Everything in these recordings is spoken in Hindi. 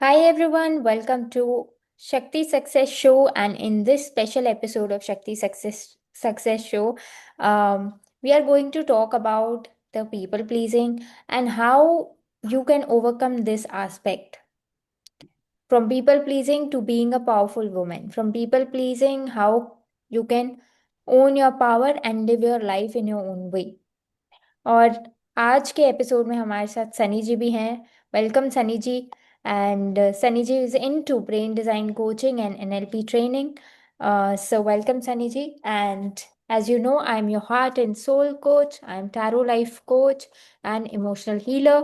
Hi everyone, welcome to Shakti Success Show. And in this special episode of Shakti Success Show, we are going to talk about the people pleasing and how you can overcome this aspect. From people pleasing to being a powerful woman, from people pleasing, how you can own your power and live your life in your own way. और आज के एपिसोड में हमारे साथ सनी जी भी हैं। Welcome Sunny ji. And Sunny ji is into brain design coaching and NLP training. So welcome Sunny ji. And as you know, I'm your heart and soul coach, I'm tarot life coach and emotional healer.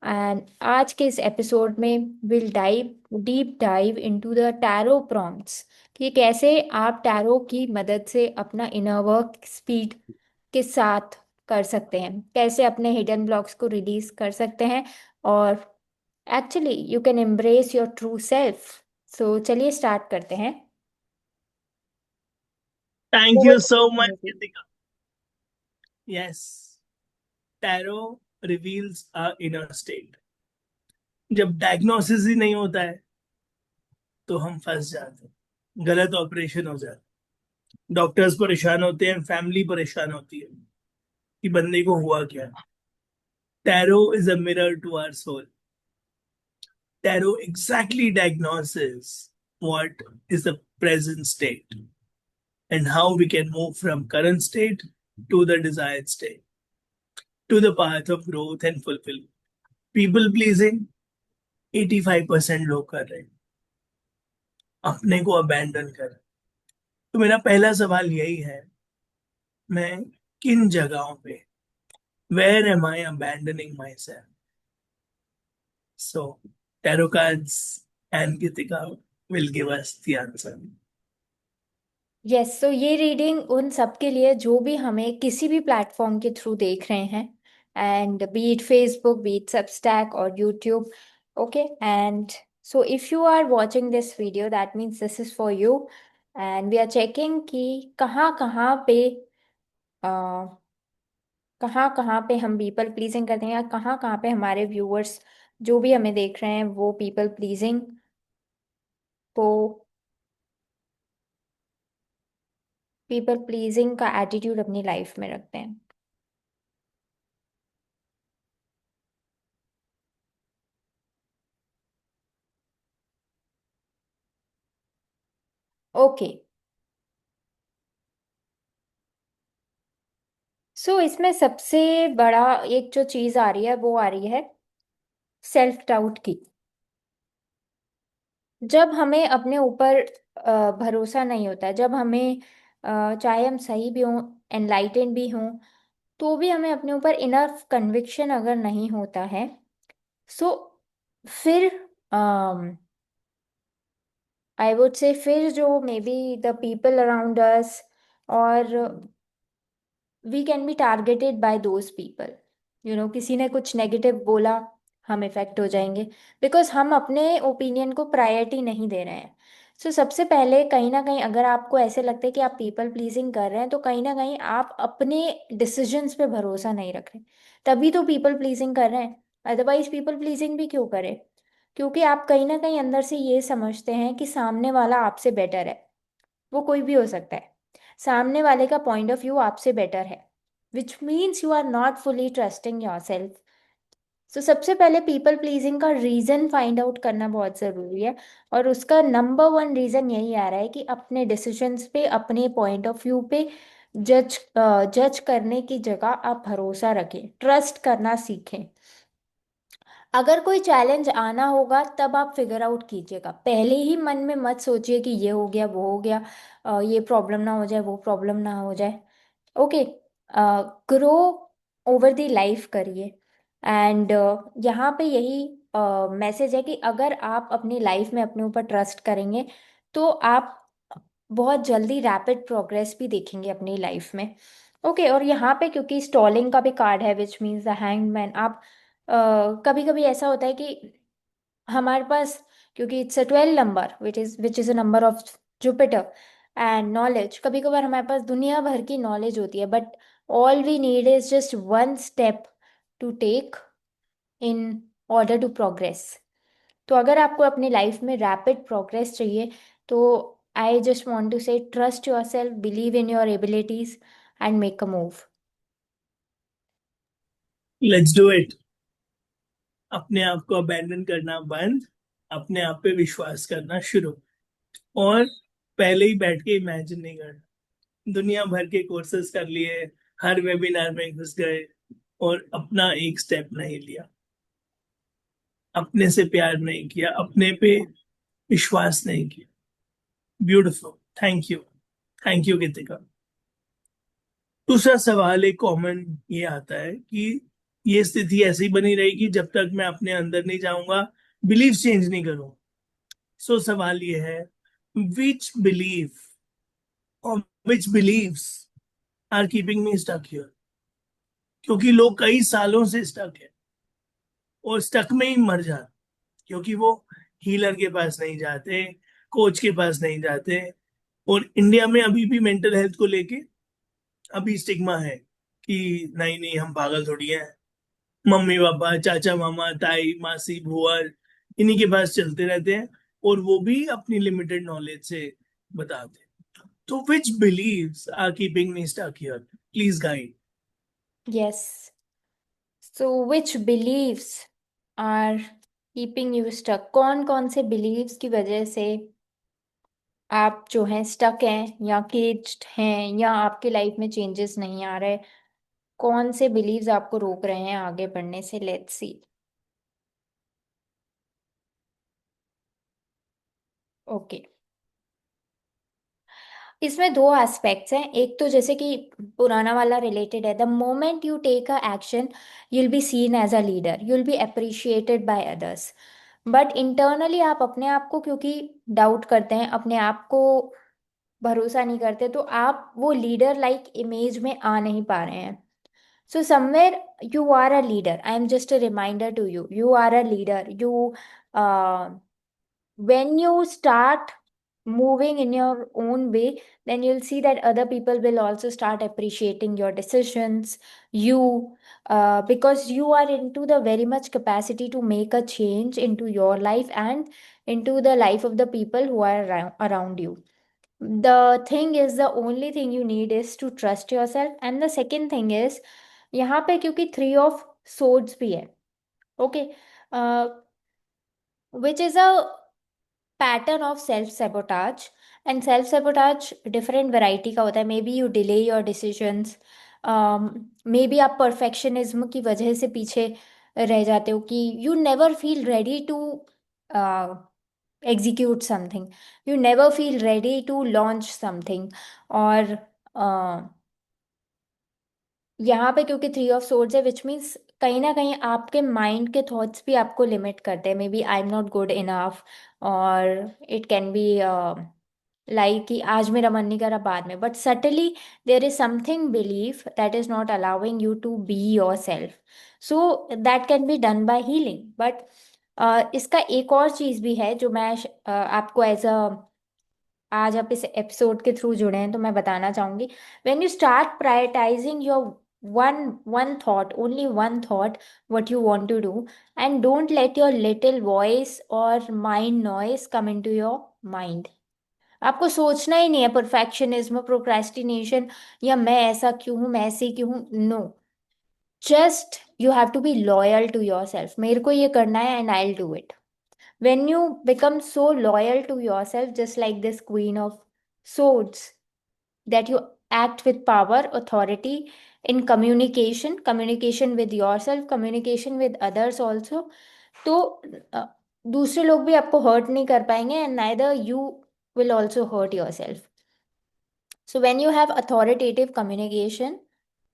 And आज के इस एपिसोड में will dive deep dive into the tarot prompts कि कैसे आप टैरो की मदद से अपना इनर वर्क स्पीड के साथ कर सकते हैं, कैसे अपने हिडन ब्लॉक्स को रिलीज कर सकते हैं और actually you can embrace your true self. So चलिए स्टार्ट करते हैं। Thank Over you to so you, much, Sani ji. Kritika. Yes, tarot reveals our inner state. जब डायग्नोसिस ही नहीं होता है तो हम फंस जाते हैं, गलत ऑपरेशन हो जाता है, डॉक्टर्स परेशान होते हैं, फैमिली परेशान होती है कि बंदे को हुआ क्या। Tarot is a mirror to our soul. Tarot exactly diagnoses what is the present state and how we can move from current state to the desired state, to the path of growth and fulfillment. People pleasing 85% लोग कर रहे हैं, अपने को अबैंडन कर। तो मेरा पहला सवाल यही है, मैं किन जगहों पे, where am I abandoning myself? So tarot cards and Geetika will give us the answer. Yes, so ये रीडिंग उन सब के लिए जो भी हमें किसी भी प्लेटफॉर्म के थ्रू देख रहे हैं, and be it Facebook, be it Substack और YouTube. Okay, and so if you are watching this video that means this is for you. And we are checking कि कहाँ पे हम पीपल प्लीजिंग करते हैं, या कहाँ पे हमारे व्यूअर्स जो भी हमें देख रहे हैं वो पीपल प्लीजिंग को पीपल प्लीजिंग का एटीट्यूड अपनी लाइफ में रखते हैं। ओके, सो इसमें सबसे बड़ा एक जो चीज आ रही है वो आ रही है सेल्फ डाउट की। जब हमें अपने ऊपर भरोसा नहीं होता है, जब हमें चाहे हम सही भी हों, एनलाइटेंड भी हों, तो भी हमें अपने ऊपर इनफ कन्विक्शन अगर नहीं होता है, सो फिर आई वुड से फिर जो may be the people around us, और we can be targeted by those people. You know, किसी ने कुछ नेगेटिव बोला, हम इफेक्ट हो जाएंगे बिकॉज हम अपने ओपिनियन को प्रायोरिटी नहीं दे रहे हैं। सो सबसे पहले कहीं ना कहीं अगर आपको ऐसे लगता है कि आप पीपल प्लीजिंग कर रहे हैं, तो कहीं ना कहीं आप अपने डिसीजंस पे भरोसा नहीं रख रहे, तभी तो पीपल प्लीजिंग कर रहे हैं। अदरवाइज पीपल प्लीजिंग भी क्यों करें? क्योंकि आप कहीं ना कहीं अंदर से ये समझते हैं कि सामने वाला आपसे बेटर है। वो कोई भी हो सकता है, सामने वाले का पॉइंट ऑफ व्यू आपसे बेटर है, which means you are not fully trusting yourself. So सबसे पहले पीपल प्लीजिंग का रीजन फाइंड आउट करना बहुत ज़रूरी है। और उसका नंबर वन रीजन यही आ रहा है कि अपने डिसीजंस पे, अपने पॉइंट ऑफ व्यू पे जज करने की जगह आप भरोसा रखें, ट्रस्ट करना सीखें। अगर कोई चैलेंज आना होगा तब आप फिगर आउट कीजिएगा, पहले ही मन में मत सोचिए कि ये हो गया वो हो गया, ये प्रॉब्लम ना हो जाए वो प्रॉब्लम ना हो जाए। Okay, grow over the life करिए। एंड यहाँ पे यही मैसेज है कि अगर आप अपनी लाइफ में अपने ऊपर ट्रस्ट करेंगे तो आप बहुत जल्दी रैपिड प्रोग्रेस भी देखेंगे अपनी लाइफ में। ओके, और यहाँ पे क्योंकि स्टॉलिंग का भी कार्ड है विच मीन्स द हैंगमैन, आप कभी कभी ऐसा होता है कि हमारे पास, क्योंकि it's a 12 number which is a number of Jupiter and knowledge, कभी कभार हमारे पास दुनिया भर की नॉलेज होती है, but all we need is just one step to take in order to progress. तो अगर आपको अपनी लाइफ में रैपिड प्रोग्रेस चाहिए, तो आई जस्ट वांट टू से trust your self, believe in your abilities and make a move. Let's do it. अपने आप को अबैंडन करना बंद, अपने आप पे विश्वास करना शुरू। और पहले ही बैठ के इमेजिन नहीं करना। दुनिया भर के कोर्सेज कर लिए, हर वेबिनार में घुस गए और अपना एक स्टेप नहीं लिया, अपने से प्यार नहीं किया, अपने पे विश्वास नहीं किया। Beautiful. Thank you. Thank you Geetika. दूसरा सवाल एक कॉमन ये आता है कि ये स्थिति ऐसी बनी रहेगी जब तक मैं अपने अंदर नहीं जाऊंगा, बिलीफ चेंज नहीं करूंगा। सो सवाल ये है, विच बिलीफ और which believes are keeping me stuck here? क्योंकि लोग कई सालों से स्टक है और स्टक में ही मर जाते, क्योंकि वो हीलर के पास नहीं जाते, कोच के पास नहीं जाते। और इंडिया में अभी भी मेंटल हेल्थ को लेके अभी स्टिग्मा है कि नहीं नहीं हम पागल थोड़ी हैं। मम्मी पापा, चाचा मामा, ताई मासी बुआ, इन्हीं के पास चलते रहते हैं और वो भी अपनी लिमिटेड नॉलेज से बताते हैं। तो which believes are keeping me stuck here? Please guide. Yes, so which believes are keeping you stuck? कौन कौन से बिलीव्स की वजह से आप जो हैं स्टक हैं या केज्ड हैं, या आपके लाइफ में चेंजेस नहीं आ रहे? कौन से बिलीव्स आपको रोक रहे हैं आगे बढ़ने से? Let's see. ओके, इसमें दो एस्पेक्ट्स हैं। एक तो जैसे कि पुराना वाला रिलेटेड है, the moment you take a action you'll be seen as a leader, you'll be appreciated by others. But internally आप अपने आप को क्योंकि डाउट करते हैं, अपने आप को भरोसा नहीं करते, तो आप वो लीडर लाइक इमेज में आ नहीं पा रहे हैं। So somewhere you are a leader, I am just a reminder to you, you are a leader. You when you start moving in your own way, then you'll see that other people will also start appreciating your decisions. You Because you are into the very much capacity to make a change into your life and into the life of the people who are around you. The thing is, the only thing you need is to trust yourself. And the second thing is, यहाँ पे क्योंकि थ्री ऑफ swords भी है, okay, which is a pattern of self sabotage. And self sabotage different variety का होता है। Maybe you delay your decisions, maybe आप परफेक्शनिज्म की वजह से पीछे रह जाते हो कि you never feel ready to execute something, you never feel ready to launch something. और यहाँ पे क्योंकि थ्री ऑफ सोर्ड्स है, विच मीन्स कहीं ना कहीं आपके माइंड के थॉट्स भी आपको लिमिट करते हैं। Maybe I am not good enough, और इट कैन बी लाइक कि आज मेरा मन नहीं करा, बाद में। But subtly there is something belief that is not allowing you to be yourself. So that can be done by healing. But इसका एक और चीज़ भी है जो मैं आपको एज अ, आज आप इस एपिसोड के थ्रू जुड़े हैं तो मैं बताना चाहूंगी। When you start prioritising your one one thought, only one thought, what you want to do, and don't let your little voice or mind noise come into your mind. आपको सोचना ही नहीं है परफेक्शनिज्म, प्रोक्रेस्टिनेशन, या मैं ऐसा क्यों हूँ, मैं ऐसी क्यों हूँ। No, just you have to be loyal to yourself. मेरे को ये करना है and I will do it. When you become so loyal to yourself, just like this Queen of Swords, that you act with power, authority in communication, communication with yourself, communication with others also, तो अ, दूसरे लोग भी आपको हर्ट नहीं कर पाएंगे, and neither you will also hurt yourself. So when you have authoritative communication,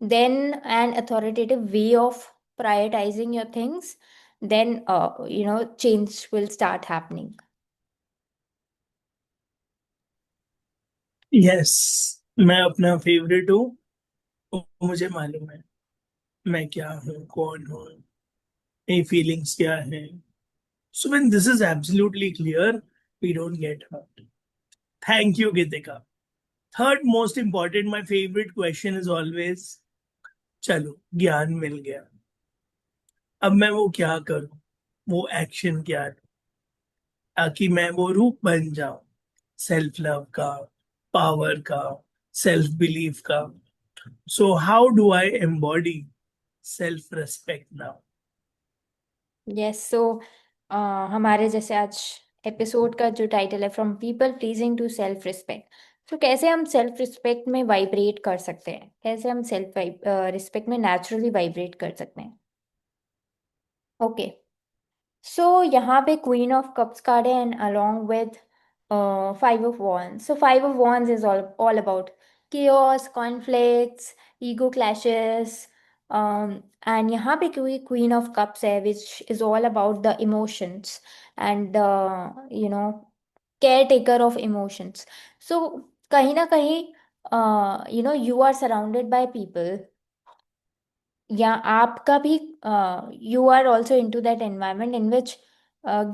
then an authoritative way of prioritizing your things, then change will start happening. Yes, मैं अपना फेवरेट हूँ, वो मुझे मालूम है मैं क्या हूँ, कौन हूँ, मेरी फीलिंग्स क्या है। So when this is absolutely clear, we don't get hurt. Thank you Geetika. Third most important, my favourite question is always, चलो ज्ञान मिल गया, अब मैं वो क्या करूं, वो एक्शन क्या है? ताकि मैं वो रूप बन जाऊं, सेल्फ लव का, पावर का, सेल्फ बिलीफ का. So how do I embody self respect now? Yes, so हमारे जैसे आज एपिसोड का जो टाइटल है, from people pleasing to self respect. तो कैसे हम सेल्फ रिस्पेक्ट में वाइब्रेट कर सकते हैं, कैसे हम सेल्फ रिस्पेक्ट में नेचुरली वाइब्रेट कर सकते हैं. ओके, सो यहाँ पे क्वीन ऑफ कप्स कार्ड है and along with five of wands. So five of wands is all about chaos, conflicts, ego clashes. And यहाँ पे क्वीन ऑफ कप्स है which is all about the emotions and you know care taker of emotions. So कहीं ना कहीं you are surrounded by people, या आपका भी you are also into that environment in which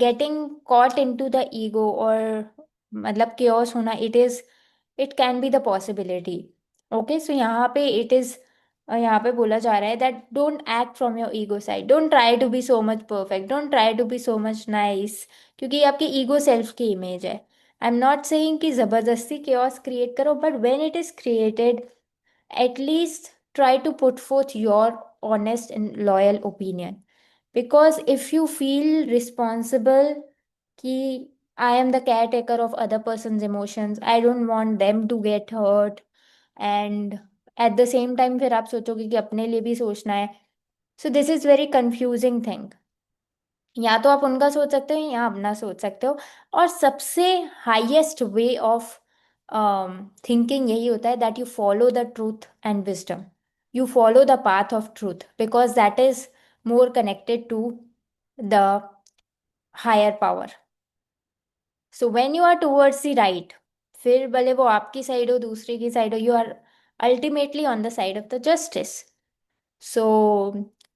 getting caught into the ego और मतलब केओस होना, it can be the possibility. Okay, so यहाँ पे यहाँ पे बोला जा रहा है that don't act from your ego side, don't try to be so much perfect, don't try to be so much nice, क्योंकि ये आपकी ईगो सेल्फ की इमेज है. आई एम नॉट सेइंग कि जबरदस्ती केओस क्रिएट करो, but when it is created, at least try to put forth your honest and loyal opinion. Because if you feel responsible कि I am the caretaker of other person's emotions, I don't want them to get hurt, and at the same time फिर आप सोचोगे कि अपने लिए भी सोचना है. So this is very confusing thing. या तो आप उनका सोच सकते हो या अपना सोच सकते हो. और सबसे हाईएस्ट वे ऑफ थिंकिंग यही होता है that you follow the truth and wisdom. You follow the path of truth because that is more connected to the higher power. So when you are towards the right, फिर भले वो आपकी साइड हो दूसरे की साइड हो, you are ultimately on the side of the justice. So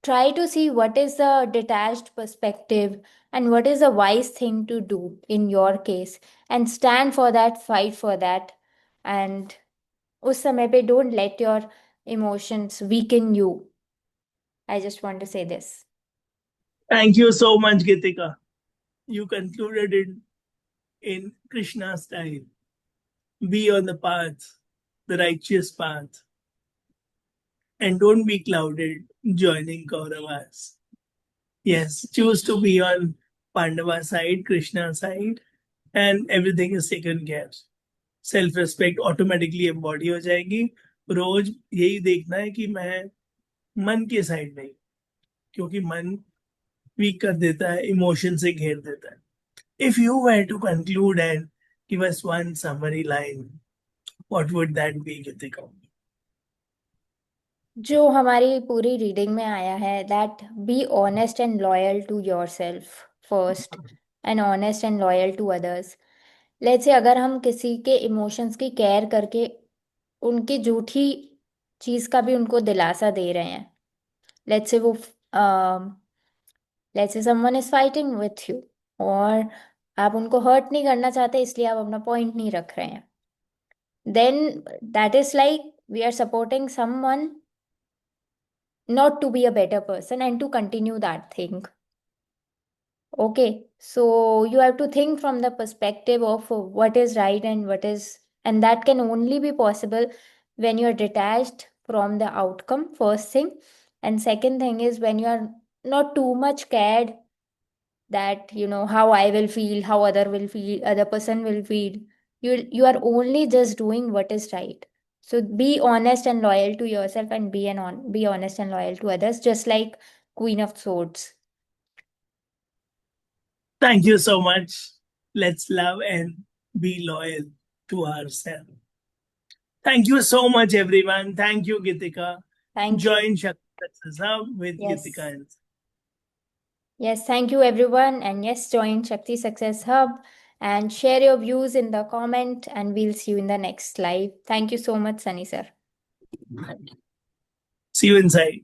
try to see what is the detached perspective and what is the wise thing to do in your case, and stand for that, fight for that. And उस समय पे don't let your emotions weaken you. I just want to say this. Thank you so much, Gitika. You concluded it in Krishna style. Be on the path, the righteous path, and don't be clouded joining Kauravas. Yes, choose to be on Pandava side, Krishna side, and everything is taken care. Self respect automatically embody हो जाएगी. रोज यही देखना है कि मैं मन के साइड नहीं, क्योंकि मन वीक कर देता है, इमोशन से घेर देता है. If you were to conclude and give us one summary line, what would that be, Geetika? जो हमारी पूरी रीडिंग में आया है that be honest and loyal to yourself first, and honest and loyal to others. Let's say अगर हम किसी के इमोशंस की केयर करके उनकी झूठी चीज का भी उनको दिलासा दे रहे हैं, लेट्स से वो let's say someone is fighting with you, और आप उनको हर्ट नहीं करना चाहते इसलिए आप अपना पॉइंट नहीं रख रहे हैं, then that is like we are supporting someone not to be a better person and to continue that thing. Okay, so you have to think from the perspective of what is right and what is, and that can only be possible when you're detached from the outcome, first thing. And second thing is when you are not too much cared that, how I will feel, how other will feel, other person will feel. You are only just doing what is right. So be honest and loyal to yourself, and be honest and loyal to others, just like Queen of Swords. Thank you so much. Let's love and be loyal to ourselves. Thank you so much, everyone. Thank you, Gitika. Thank you. Join Shakti Success Hub with Gitika Yes. and Yes, thank you everyone. And yes, join Shakti Success Hub and share your views in the comment, and we'll see you in the next live. Thank you so much, Sunny sir. see you inside.